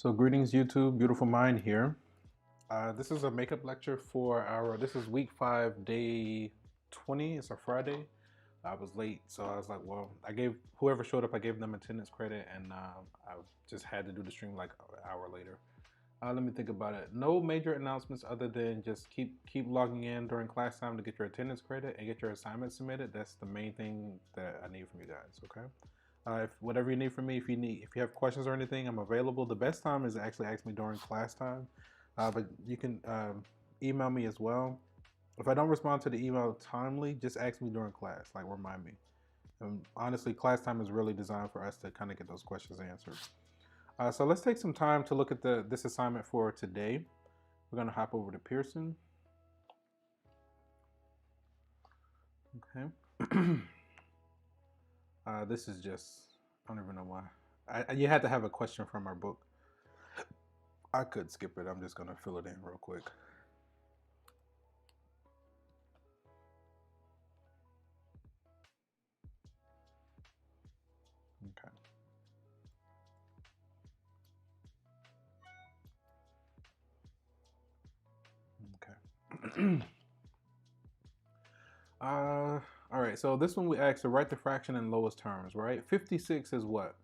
So greetings YouTube, beautiful mind here. This is a makeup lecture for this is week 5, day 20, it's a Friday. I was late, so I was like, well, I gave, whoever showed up, I gave them attendance credit, and I just had to do the stream like an hour later. Let me think about it. No major announcements other than just keep logging in during class time to get your attendance credit and get your assignment submitted. That's the main thing that I need from you guys, okay? If whatever you need from me, if you have questions or anything, I'm available. The best time is actually ask me during class time, but you can email me as well. If I don't respond to the email timely, just ask me during class, like remind me. And honestly, class time is really designed for us to kind of get those questions answered. So let's take some time to look at this assignment for today. We're gonna hop over to Pearson. Okay. This is just, I don't even know why. You had to have a question from our book. I could skip it. I'm just gonna fill it in real quick. Okay. Okay. All right, so this one we asked to write the fraction in lowest terms, right? 56 is what?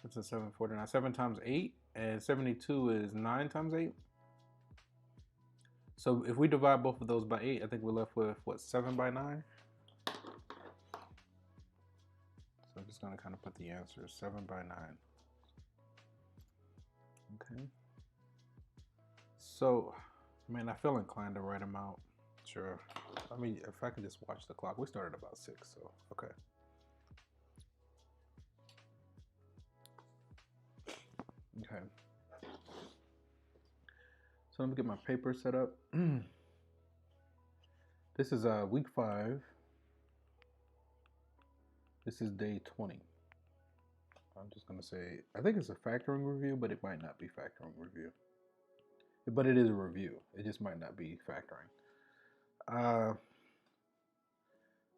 It's a 749. 7 times 8, and 72 is 9 times 8. So if we divide both of those by 8, I think we're left with, what, 7 by 9? So I'm just going to kind of put the answer, 7 by 9. Okay. So, man, I feel inclined to write them out. Sure. I mean, if I could just watch the clock. We started about 6, so, okay. Okay. So let me get my paper set up. This is week 5. This is day 20. I'm just gonna say, I think it's a factoring review, but it might not be factoring review. But it is a review. It just might not be factoring.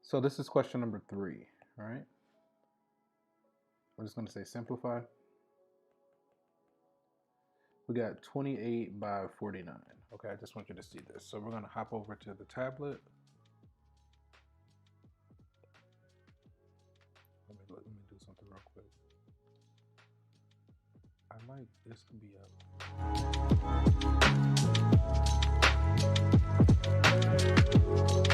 So this is question number 3, all right? We're just gonna say simplify. We got 28 by 49. Okay, I just want you to see this. So we're gonna hop over to the tablet. Let me do something real quick. I like this to be up. I didn't want to mute it though. I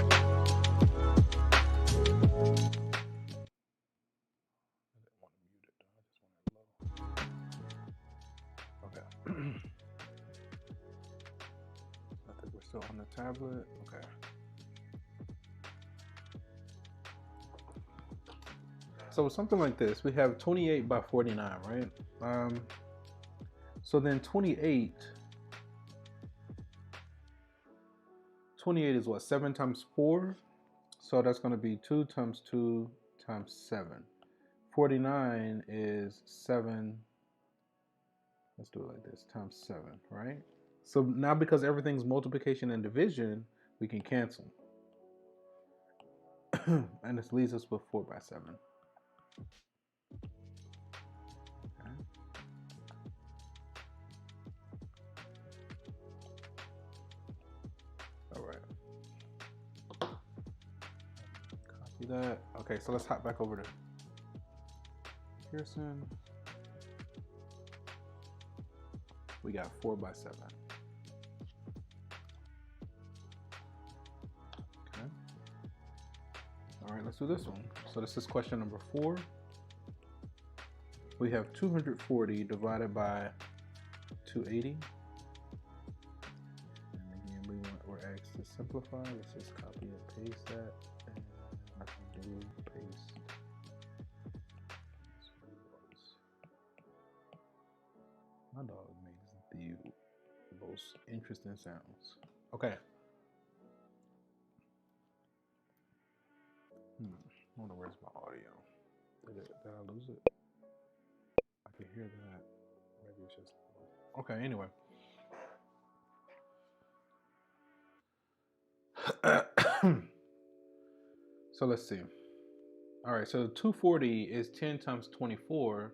just want it low. Okay. I think we're still on the tablet. Okay. So something like this, we have 28 by 49, right? So then 28 is what, 7 times 4? So that's going to be 2 times 2 times 7. 49 is 7, let's do it like this, times 7, right? So now because everything's multiplication and division, we can cancel. And this leaves us with 4 by 7. Okay. All right. Copy that. Okay, so let's hop back over to Pearson. We got 4 by 7. Okay. All right, let's do this one. So this is question number 4. We have 240 divided by 280. And again, we're asked to simplify. Let's just copy and paste that. And I can do paste. My dog makes the most interesting sounds. Okay. I wonder where's my audio. Did I lose it? I can hear that. Maybe it's just... Okay, anyway. So let's see. All right, so 240 is 10 times 24.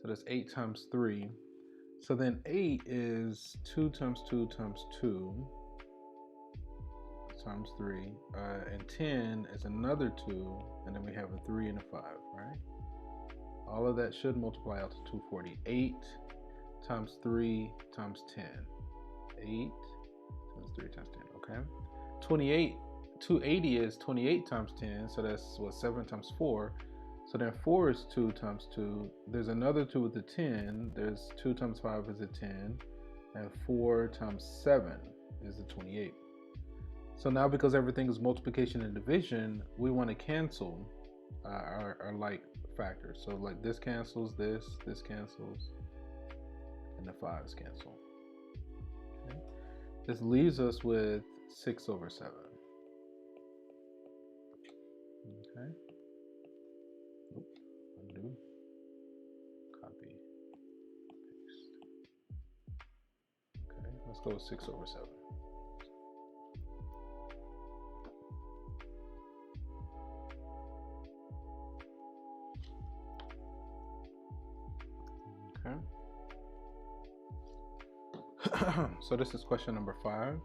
So that's 8 times 3. So then 8 is 2 times 2 times 2 times 3. And 10 is another 2. And then we have a 3 and a 5, right? All of that should multiply out to 240. 8 times 3 times 10. 8 times 3 times 10, okay? 28, 280 is 28 times 10, so that's what, 7 times 4. So then 4 is 2 times 2. There's another 2 with the 10. There's 2 times 5 is a 10. And 4 times 7 is a 28. So now because everything is multiplication and division, we want to cancel our like factors. So like this cancels, this cancels, and the 5s cancel. Okay. This leaves us with 6 over 7. Okay. Oop, undo. Copy. Paste. Okay, let's go with 6 over 7. Okay. So this is question number 5.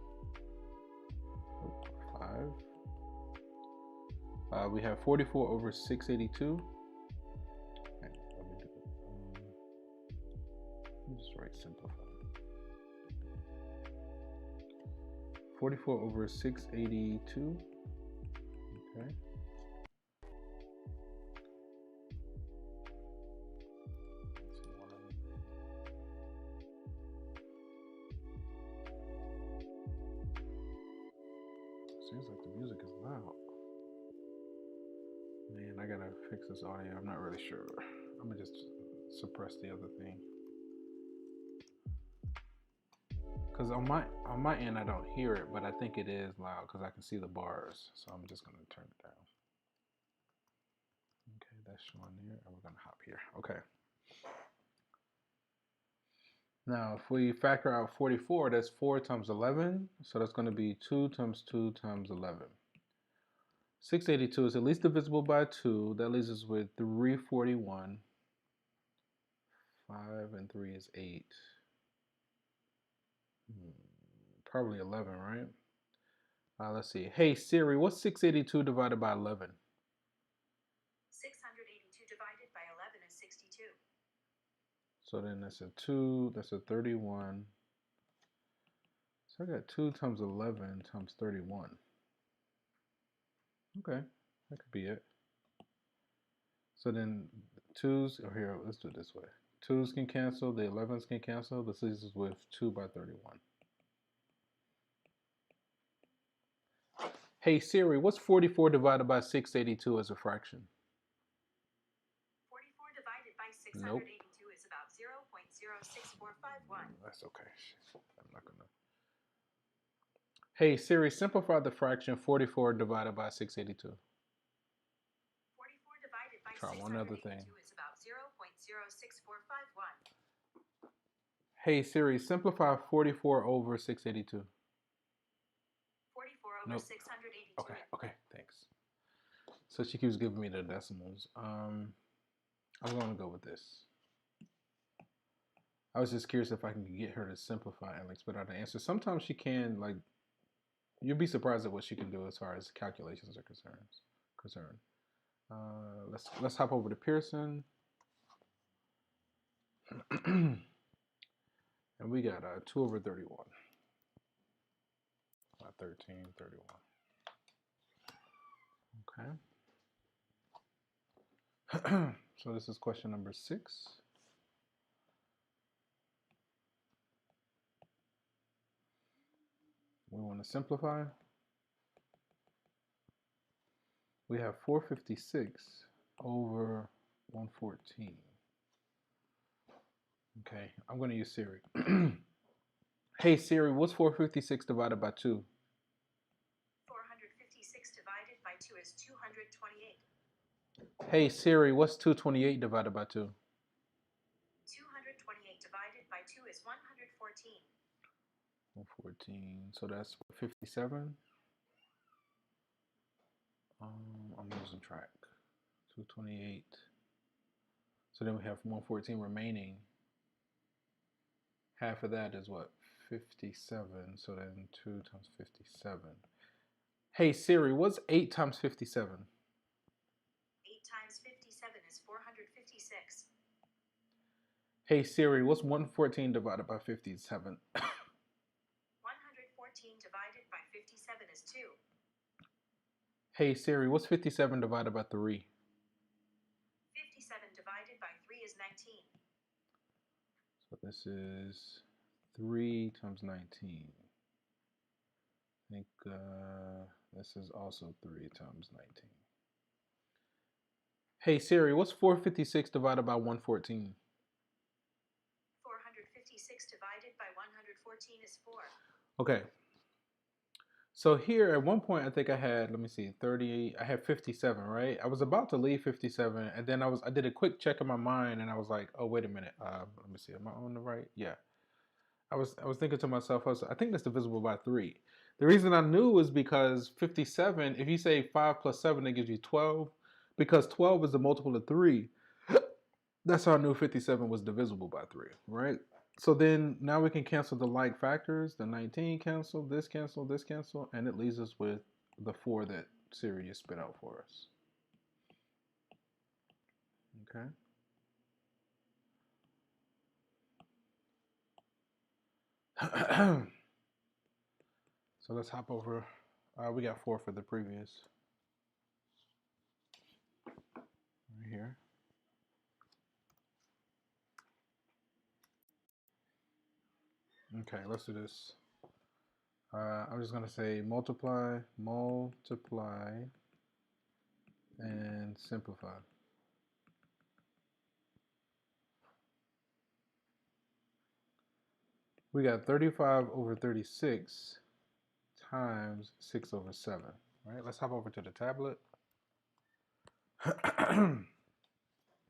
5. We have 44 over 682. Okay, let me do it. Let me just write simplify. 44 over 682. Okay. Seems like the music is loud. Man, I gotta fix this audio. I'm not really sure. I'm gonna just suppress the other thing. Cause on my end I don't hear it, but I think it is loud because I can see the bars. So I'm just gonna turn it down. Okay, that's showing there, and we're gonna hop here. Okay. Now, if we factor out 44, that's 4 times 11. So that's going to be 2 times 2 times 11. 682 is at least divisible by 2. That leaves us with 341. 5 and 3 is 8. Probably 11, right? Let's see. Hey, Siri, what's 682 divided by 11? 682 divided by 11 is 62. So then that's a 2, that's a 31. So I got 2 times 11 times 31. Okay, that could be it. So then 2's, or here, let's do it this way. 2's can cancel, the 11's can cancel. This leaves us with 2 by 31. Hey Siri, what's 44 divided by 682 as a fraction? 44 divided by 682 is about 0.06451. That's okay. I'm not gonna. Hey Siri, simplify the fraction 44 divided by 682. 44 divided by Try one other thing. Is about 0.06451. Hey Siri, simplify 44 over 682. 44 over 682. Okay, thanks. So she keeps giving me the decimals. I'm gonna go with this. I was just curious if I can get her to simplify and like spit out an answer. Sometimes she can, like, you'll be surprised at what she can do as far as calculations are concerned. Let's hop over to Pearson. And we got 2 over 31. 13, 31. Okay. So this is question number 6. We want to simplify. We have 456 over 114. Okay, I'm going to use Siri. Hey Siri, what's 456 divided by 2? 456 divided by 2 is 228. Hey Siri, what's 228 divided by 2? 228 divided by 2 is 114. 114, so that's 57. I'm losing track. 228. So then we have 114 remaining. Half of that is what? 57. So then 2 times 57. Hey Siri, what's 8 times 57? 8 times 57 is 456. Hey Siri, what's 114 divided by 57? 114 divided by 57 is 2. Hey Siri, what's 57 divided by 3? 57 divided by 3 is 19. So this is 3 times 19. I think this is also 3 times 19. Hey Siri, what's 456 divided by 114? 456 divided by 114 is 4. Okay. So here at one point I think I had, let me see, 30, I had 57, right? I was about to leave 57 and then I did a quick check in my mind and I was like, oh, wait a minute. Let me see, am I on the right? Yeah. I was thinking to myself, I think that's divisible by 3. The reason I knew was because 57, if you say 5 plus 7, that gives you 12. Because 12 is the multiple of 3. That's how I knew 57 was divisible by 3, right? So then now we can cancel the like factors. The 19 cancel, this cancel, this cancel, and it leaves us with the 4 that Siri just spit out for us. Okay. So let's hop over. We got 4 for the previous. Right here. Okay, let's do this. I'm just gonna say multiply, and simplify. We got 35 over 36 times 6 over 7. All right, let's hop over to the tablet.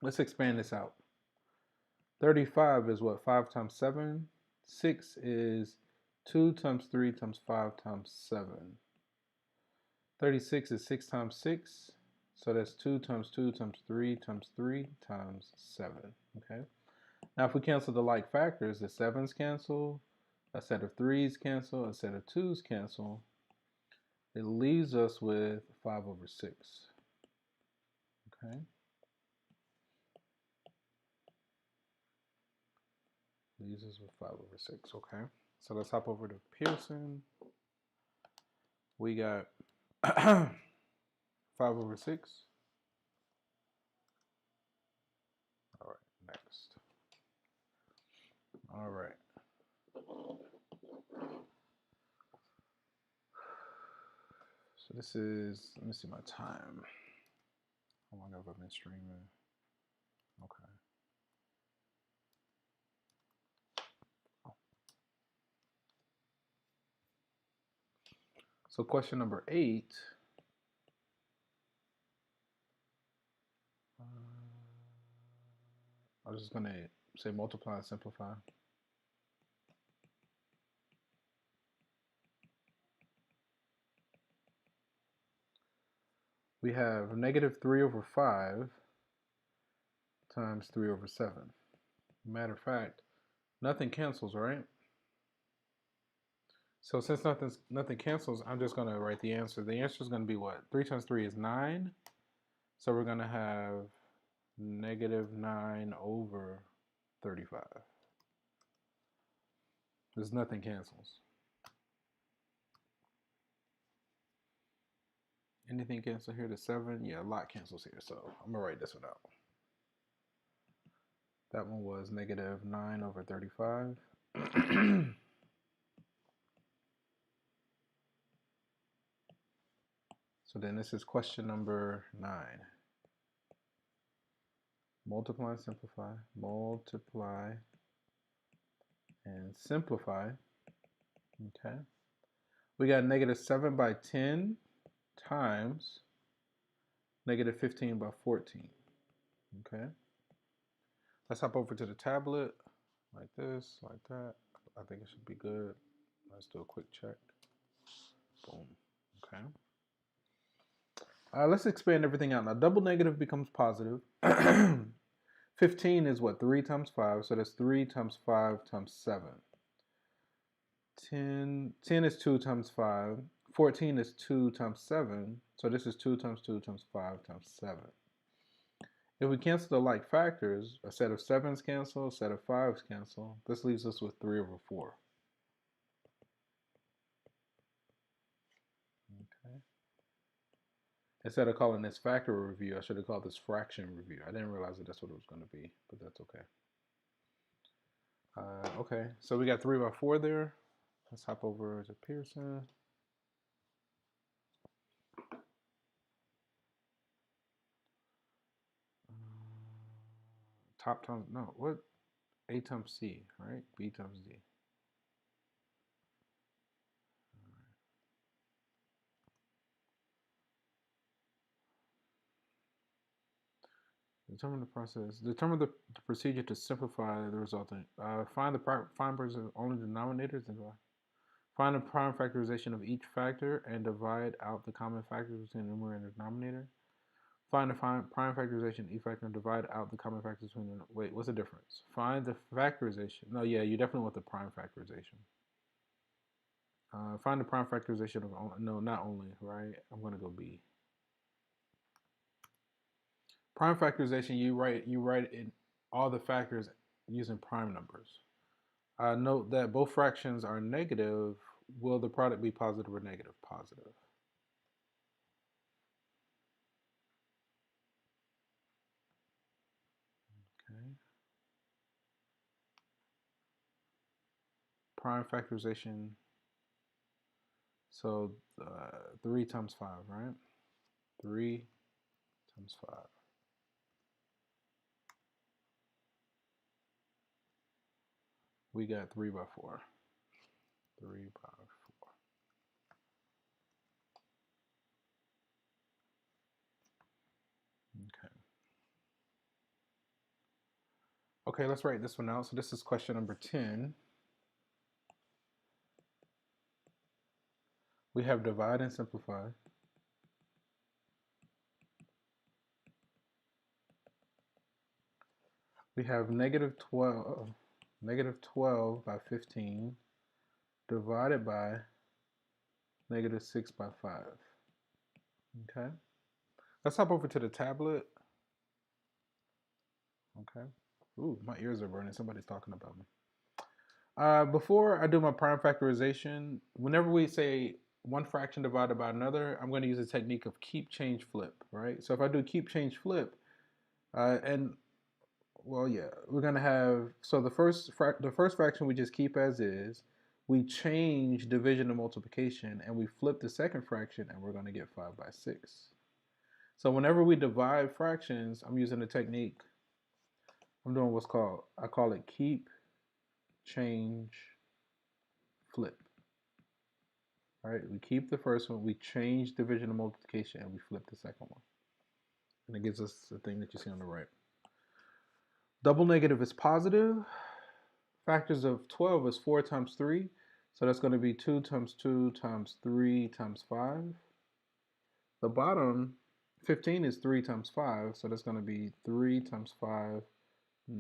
Let's expand this out. 35 is what? 5 times 7. 6 is 2 times 3 times 5 times 7. 36 is 6 times 6. So that's 2 times 2 times 3 times 3 times 7. Okay. Now if we cancel the like factors, the 7's cancel, a set of 3's cancel, a set of 2's cancel. It leaves us with 5 over 6. Okay. Leaves us with 5 over 6. Okay. So let's hop over to Pearson. We got 5 over 6. All right, next. All right. So this is, let me see my time. How long have I been streaming? Okay. So question number 8. I'm just gonna say multiply and simplify. We have negative 3 over 5 times 3 over 7. Matter of fact, nothing cancels, right? So since nothing cancels, I'm just going to write the answer. The answer is going to be what? 3 times 3 is 9. So we're going to have negative 9 over 35. There's nothing cancels. Anything cancel here? The 7? Yeah, a lot cancels here. So I'm going to write this one out. That one was negative 9 over 35. So then this is question number 9. Multiply and simplify. Multiply and simplify. Okay. We got negative 7 by 10 times negative 15 by 14. Okay. Let's hop over to the tablet like this, like that. I think it should be good. Let's do a quick check. Boom. Okay. Let's expand everything out. Now, double negative becomes positive. 15 is what? 3 times 5, so that's 3 times 5 times 7. 10 is 2 times 5. 14 is 2 times 7, so this is 2 times 2 times 5 times 7. If we cancel the like factors, a set of 7's cancel, a set of 5's cancel. This leaves us with 3 over 4. Okay. Instead of calling this factor review, I should have called this fraction review. I didn't realize that that's what it was going to be, but that's okay. Okay, so we got 3 by 4 there. Let's hop over to Pearson. Top times, no, what? A times C, right? B times D. Determine the process. Determine the procedure to simplify the resultant. Find the only denominators and find the prime factorization of each factor and divide out the common factors between the numerator and the denominator. Find the prime factorization of each factor and divide out the common factors between the. Wait, what's the difference? Find the factorization. No, yeah, you definitely want the prime factorization. Find the prime factorization of no, not only, right? I'm gonna go B. Prime factorization, you write in all the factors using prime numbers. Note that both fractions are negative. Will the product be positive or negative? Positive. Okay. Prime factorization. So 3 times 5, right? 3 times 5. We got 3 by 4. 3 by 4. Okay. Okay, let's write this one out. So this is question number 10. We have divide and simplify. We have negative 12 by 15 divided by negative 6 by 5. Okay. Let's hop over to the tablet. Okay. Ooh, my ears are burning. Somebody's talking about me. Before I do my prime factorization, whenever we say one fraction divided by another, I'm going to use a technique of keep, change, flip, right? So if I do keep, change, flip, and well, yeah, we're going to have, so the first fraction we just keep as is. We change division and multiplication, and we flip the second fraction, and we're going to get 5 by 6. So whenever we divide fractions, I'm using a technique. I'm doing what's called, I call it keep, change, flip. All right, we keep the first one, we change division and multiplication, and we flip the second one. And it gives us the thing that you see on the right. Double negative is positive. Factors of 12 is 4 times 3. So that's going to be 2 times 2 times 3 times 5. The bottom, 15 is 3 times 5. So that's going to be 3 times 5. Let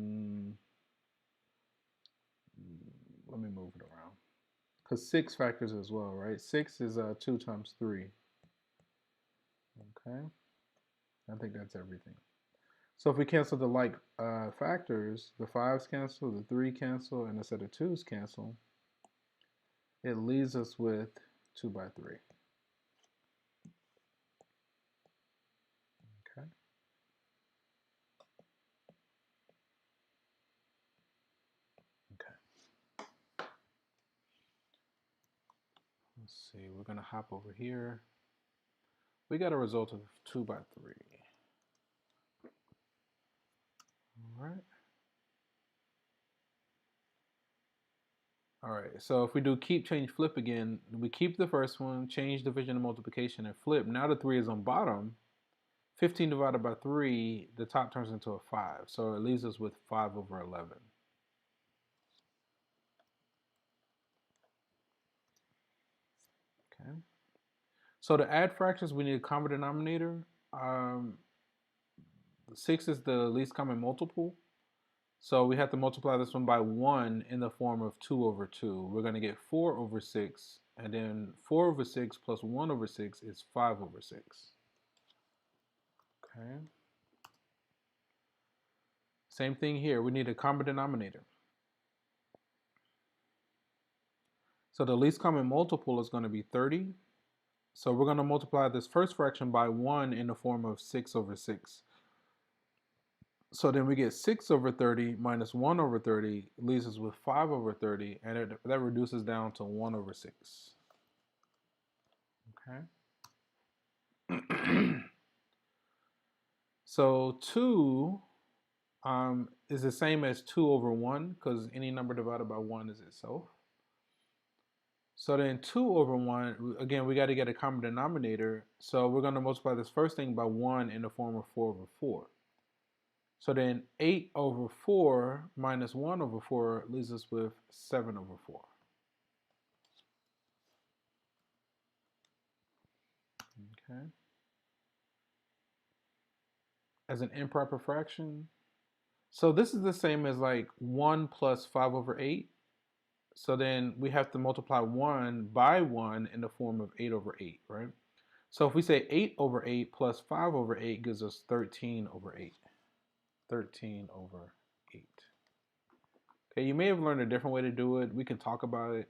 me move it around. Because 6 factors as well, right? 6 is 2 times 3. Okay. I think that's everything. So if we cancel the like factors, the 5's cancel, the 3 cancel, and a set of 2's cancel, it leaves us with 2 by 3. Okay. Okay. Let's see, we're going to hop over here. We got a result of 2 by 3. All right. All right, so if we do keep, change, flip again, we keep the first one, change division and multiplication, and flip. Now the 3 is on bottom. 15 divided by 3, the top turns into a 5. So it leaves us with 5 over 11. Okay. So to add fractions, we need a common denominator. 6 is the least common multiple. So we have to multiply this one by 1 in the form of 2 over 2. We're going to get 4 over 6, and then 4 over 6 plus 1 over 6 is 5 over 6. Okay. Same thing here. We need a common denominator. So the least common multiple is going to be 30. So we're going to multiply this first fraction by 1 in the form of 6 over 6. So then we get 6 over 30 minus 1 over 30 leaves us with 5 over 30, and that reduces down to 1 over 6. Okay. So 2 is the same as 2 over 1, because any number divided by 1 is itself. So then 2 over 1, again, we got to get a common denominator. So we're going to multiply this first thing by 1 in the form of 4 over 4. So then 8 over 4 minus 1 over 4 leaves us with 7 over 4. Okay. As an improper fraction. So this is the same as like 1 plus 5 over 8. So then we have to multiply 1 by 1 in the form of 8 over 8, right? So if we say 8 over 8 plus 5 over 8 gives us 13 over 8. 13 over 8. Okay, you may have learned a different way to do it. We can talk about it.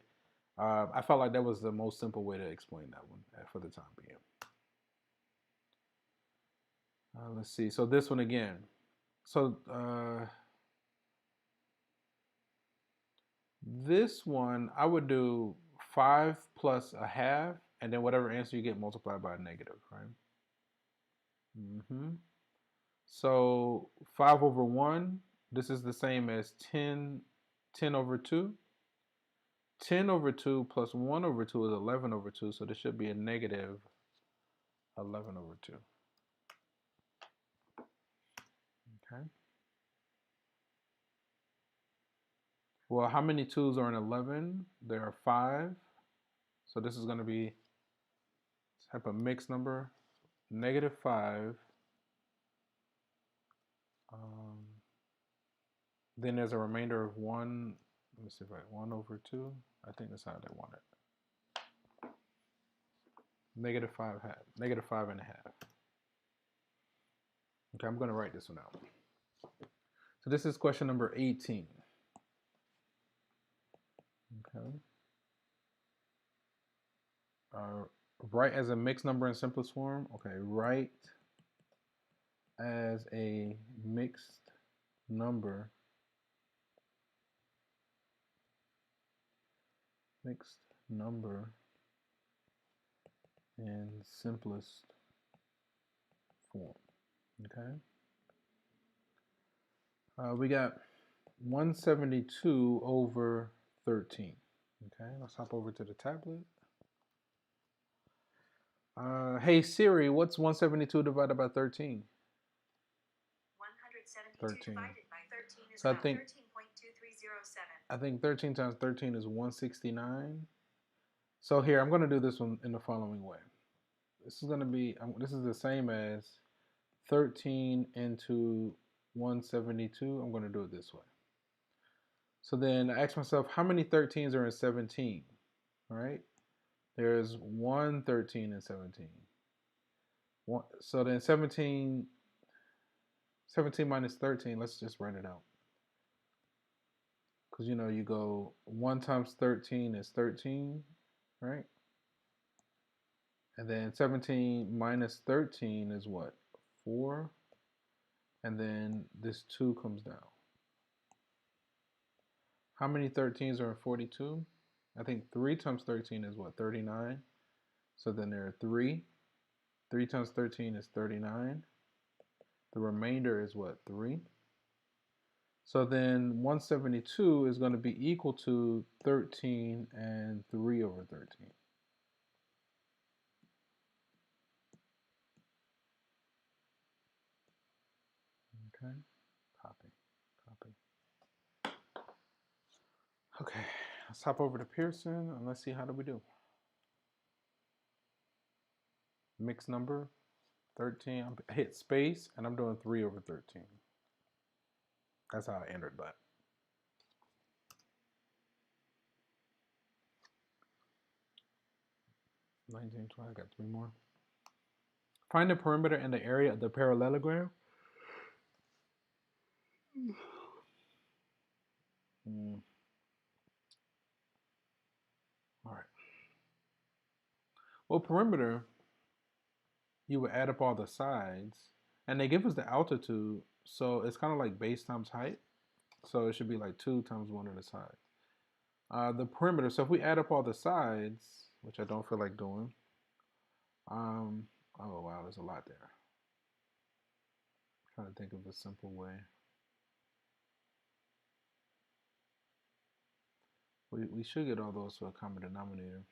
I felt like that was the most simple way to explain that one for the time being. Let's see. So this one again. So this one, I would do 5 plus a half, and then whatever answer you get multiplied by a negative, right? So 5 over 1, this is the same as 10 over 2. 10 over 2 plus 1 over 2 is 11 over 2, so this should be a negative 11 over 2. Okay. Well, how many 2's are in 11? There are 5. So this is going to be type of mixed number, negative 5. Then there's a remainder of 1. Let me see if I 1 over 2. I think that's how they want it. Negative 5 half, negative 5 and a half. Okay, I'm going to write this one out. So this is question number 18. Okay. Write as a mixed number in simplest form. Okay, write as a mixed number. Mixed number in simplest form. Okay. We got 172 over 13. Okay, let's hop over to the tablet. Hey Siri, what's 172 divided by 13? 172 divided by 13 is So about 13.2307. I think 13 times 13 is 169. So here, I'm going to do this one in the following way. This is going to be, this is the same as 13 into 172. I'm going to do it this way. So then I ask myself, how many 13s are in 17? All right. There's one 13 in 17. So then 17 minus 13, let's just write it out. Because, you know, you go 1 times 13 is 13, right? And then 17 minus 13 is what? 4. And then this 2 comes down. How many 13s are in 42? I think 3 times 13 is what? 39. So then there are 3. 3 times 13 is 39. The remainder is what? 3. So then 172 is going to be equal to 13 and 3 over 13. Okay, copy. Okay, let's hop over to Pearson and let's see how do we do. Mixed number, 13. I hit space and I'm doing 3 over 13. That's how I entered that. $19, $20, I got 3 more. Find the perimeter and the area of the parallelogram. All right. Well, perimeter, you would add up all the sides, and they give us the altitude, so it's kind of like base times height. So it should be like 2 times 1 of the sides. The perimeter, so if we add up all the sides, which I don't feel like doing, oh wow, there's a lot there. I'm trying to think of a simple way. We should get all those to a common denominator.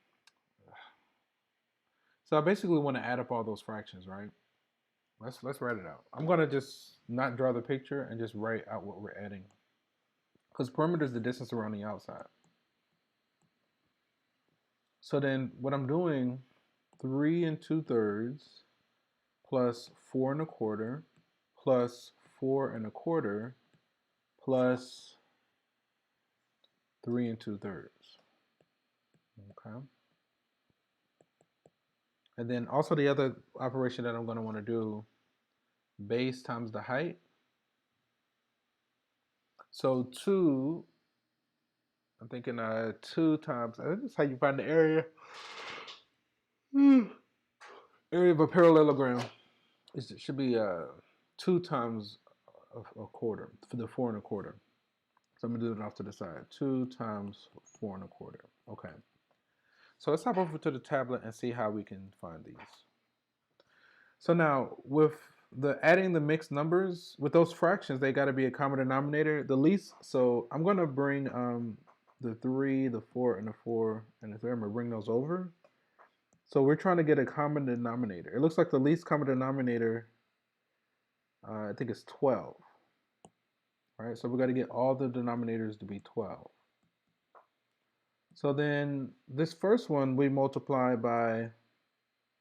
So I basically want to add up all those fractions, right? Let's write it out. I'm gonna just not draw the picture and just write out what we're adding. Because perimeter is the distance around the outside. So then what I'm doing, 3 2/3 plus 4 1/4 plus 4 1/4 plus 3 2/3. Okay. And then also the other operation that I'm going to want to do, base times the height. So 2, I'm thinking 2 times, this is how you find the area. Area of a parallelogram. It should be 2 times a quarter, for the 4 1/4. So I'm going to do it off to the side. 2 times 4 1/4. Okay. So let's hop over to the tablet and see how we can find these. So now, with the adding the mixed numbers, with those fractions, they got to be a common denominator. The least, so I'm going to bring the 3, the 4, and the 4, and the 3. I'm going to bring those over. So we're trying to get a common denominator. It looks like the least common denominator, I think it's 12. All right, so we got to get all the denominators to be 12. So then this first one we multiply by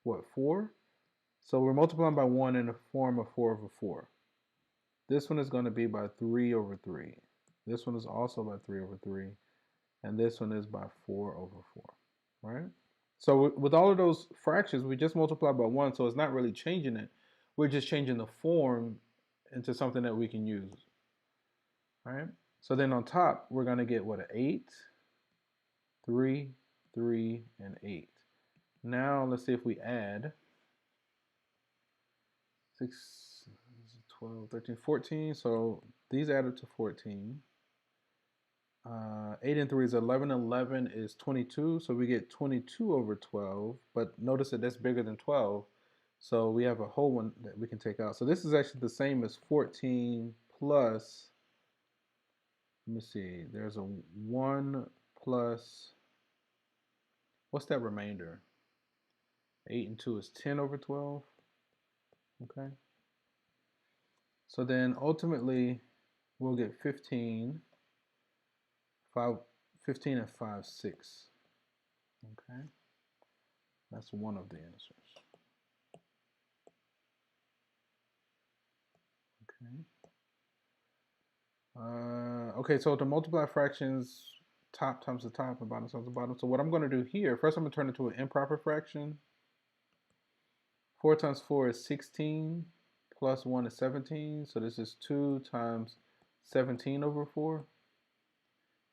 what, 4? So we're multiplying by 1 in the form of 4 over 4. This one is going to be by 3 over 3. This one is also by 3 over 3. And this one is by 4 over 4, right? So with all of those fractions, we just multiply by 1, so it's not really changing it. We're just changing the form into something that we can use, right? So then on top, we're going to get what, an 8, 3, 3, and 8. Now let's see if we add 6, 12, 13, 14. So these add up to 14. 8 and 3 is 11. 11 is 22. So we get 22 over 12. But notice that that's bigger than 12. So we have a whole one that we can take out. So this is actually the same as 14 plus, let me see, there's a 1 plus, what's that remainder? 8 and 2 is 10 over 12. Okay. So then ultimately we'll get 15, 15 and 5, 6. Okay. That's one of the answers. Okay. Okay, so to multiply fractions, top times the top and bottom times the bottom. So what I'm going to do here, first I'm going to turn it into an improper fraction. 4 times 4 is 16, plus 1 is 17. So this is 2 times 17 over 4.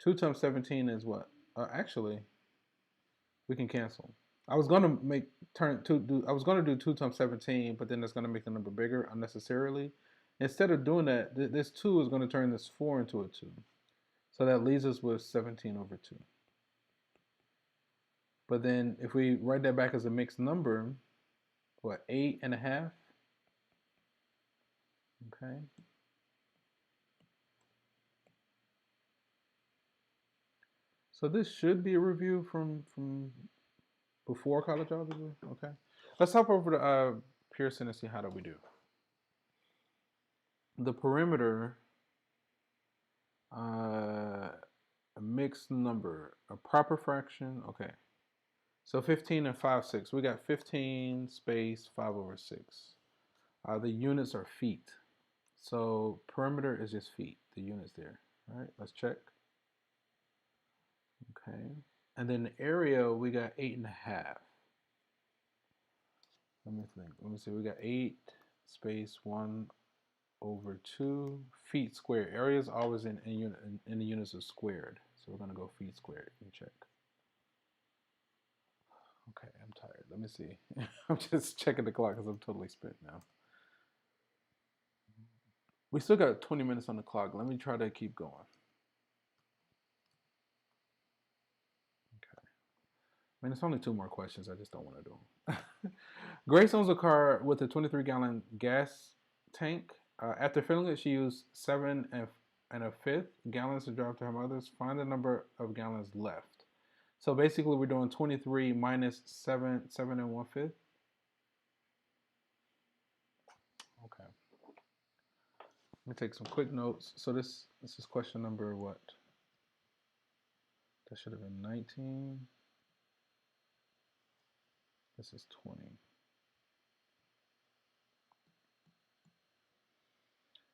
2 times 17 is what? Actually, we can cancel. I was gonna do 2 times 17, but then that's gonna make the number bigger unnecessarily. Instead of doing that, this 2 is gonna turn this 4 into a 2. So that leaves us with 17 over 2. But then if we write that back as a mixed number, what, 8.5? Okay. So this should be a review from before college algebra. Okay. Let's hop over to Pearson and see how do we do. The perimeter, a mixed number, a proper fraction. Okay. So 15 and 5, 6. We got 15 space 5 over 6. The units are feet. So perimeter is just feet. the units there. All right, let's check. Okay. And then the area, we got 8.5. Let me think. Let me see. We got 8 space 1/2 feet squared. Area is always in the units of squared. So we're going to go feet squared and check. Okay, I'm tired. Let me see. I'm just checking the clock because I'm totally spent now. We still got 20 minutes on the clock. Let me try to keep going. Okay. I mean, it's only 2 more questions. I just don't want to do them. Grace owns a car with a 23-gallon gas tank. After filling it, she used 7 1/5 gallons to drive to her mother's. Find the number of gallons left. So basically, we're doing 23 minus 7 1/5. Okay. Let me take some quick notes. So this is question number what? That should have been 19. This is 20.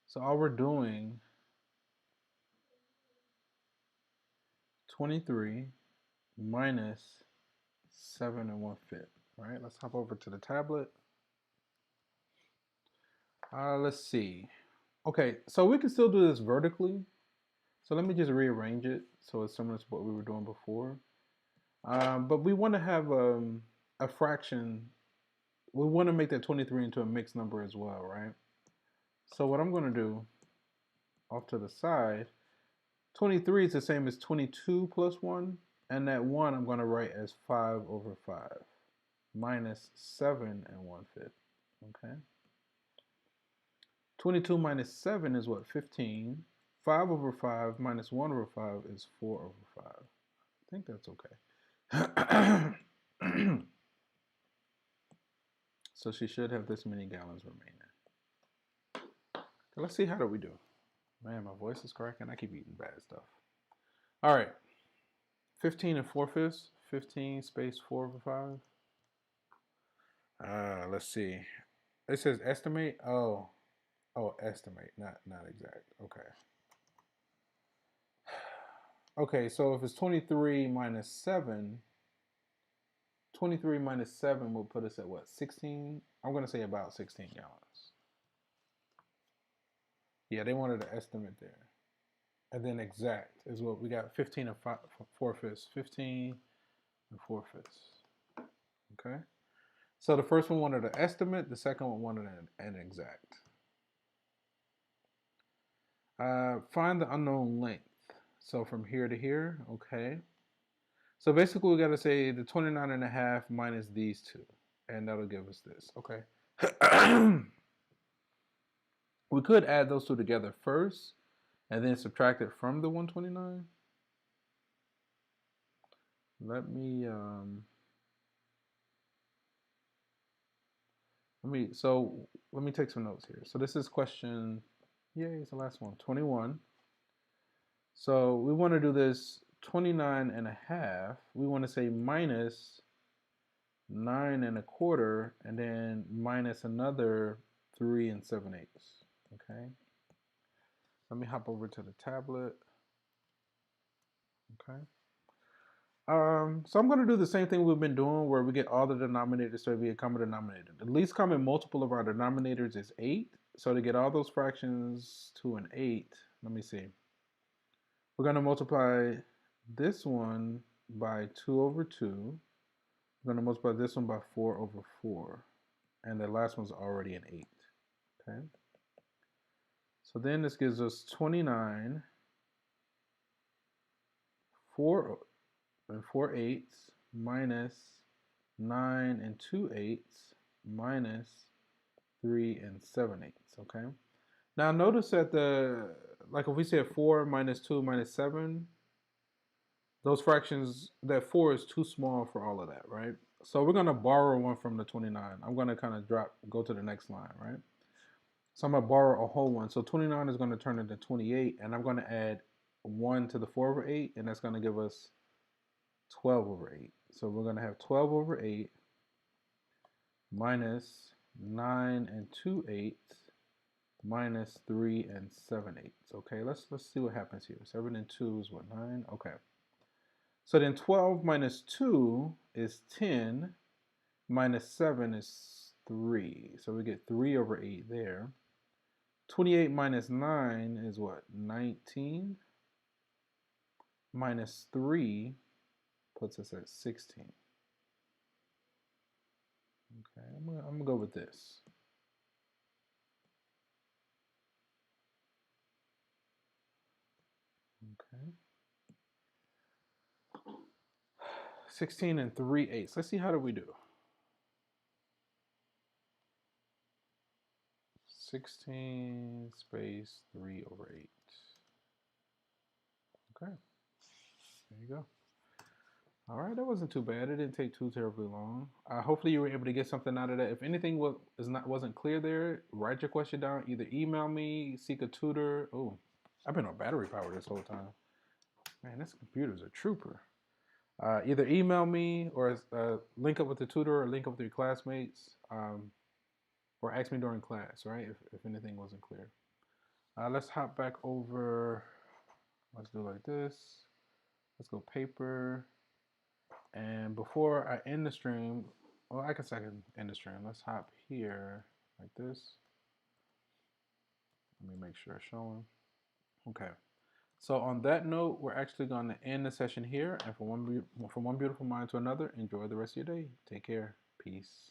So all we're doing 23 minus 7 1/5. Right? Let's hop over to the tablet. Let's see. Okay, so we can still do this vertically. So let me just rearrange it so it's similar to what we were doing before. But we want to have a fraction. We want to make that 23 into a mixed number as well, right? So what I'm going to do off to the side, 23 is the same as 22 plus 1. And that 1 I'm going to write as 5/5 minus 7 1/5. Okay. 22 minus 7 is what? 15. 5/5 minus 1/5 is 4/5. I think that's okay. So she should have this many gallons remaining. Let's see, how do we do? Man, my voice is cracking. I keep eating bad stuff. All right. 15 4/5. 15 space 4/5. Let's see. It says estimate. Oh, estimate, not exact. Okay. Okay, so if it's 23 minus 7, 23 minus 7 will put us at what? 16? I'm going to say about 16 gallons. Yeah, they wanted an estimate there. And then exact is what we got. 15 4/5. 15 4/5. Okay. So the first one wanted an estimate. The second one wanted an exact. Find the unknown length. So from here to here, okay. So basically we got to say the 29.5 minus these two. And that'll give us this, okay. We could add those two together first and then subtract it from the 129. Let me take some notes here. So this is question, yay, it's the last one, 21. So we want to do this 29.5. We want to say minus 9 1/4, and then minus another 3 7/8. Okay. Let me hop over to the tablet. Okay. So I'm going to do the same thing we've been doing, where we get all the denominators to be a common denominator. The least common multiple of our denominators is 8. So to get all those fractions to an 8, let me see. We're going to multiply this one by 2/2. We're going to multiply this one by 4/4. And the last one's already an 8. Okay. So then this gives us 29 4/8 minus 9 2/8 minus 3 7/8. Okay. Now notice that if we say 4 minus 2 minus 7, those fractions, that 4 is too small for all of that, right? So we're going to borrow one from the 29. I'm going to kind of go to the next line, right? So I'm going to borrow a whole one. So 29 is going to turn into 28, and I'm going to add 1 to the 4/8, and that's going to give us 12/8. So we're going to have 12/8 minus 9 2/8 minus 3 and 7/8. Okay, let's see what happens here. 7 and 2 is what, 9? Okay. So then 12 minus 2 is 10, minus 7 is 3. So we get 3 over 8 there. 28 minus 9 is what, 19? Minus 3 puts us at 16. Okay, I'm gonna go with this. Okay. 16 and 3/8. Let's see, how do we do? 16 space 3 over 8. Okay, there you go. All right, that wasn't too bad. It didn't take too terribly long. Hopefully you were able to get something out of that. If anything wasn't clear there, write your question down. Either email me, seek a tutor. Oh, I've been on battery power this whole time. Man, this computer's a trooper. Either email me or link up with the tutor or link up with your classmates, or ask me during class, right? If anything wasn't clear. Let's hop back over. Let's do like this. Let's go paper. And before I end the stream, well, I guess I can end the stream. Let's hop here like this. Let me make sure it's showing. Okay. So on that note, we're actually going to end the session here. And from one beautiful mind to another, enjoy the rest of your day. Take care. Peace.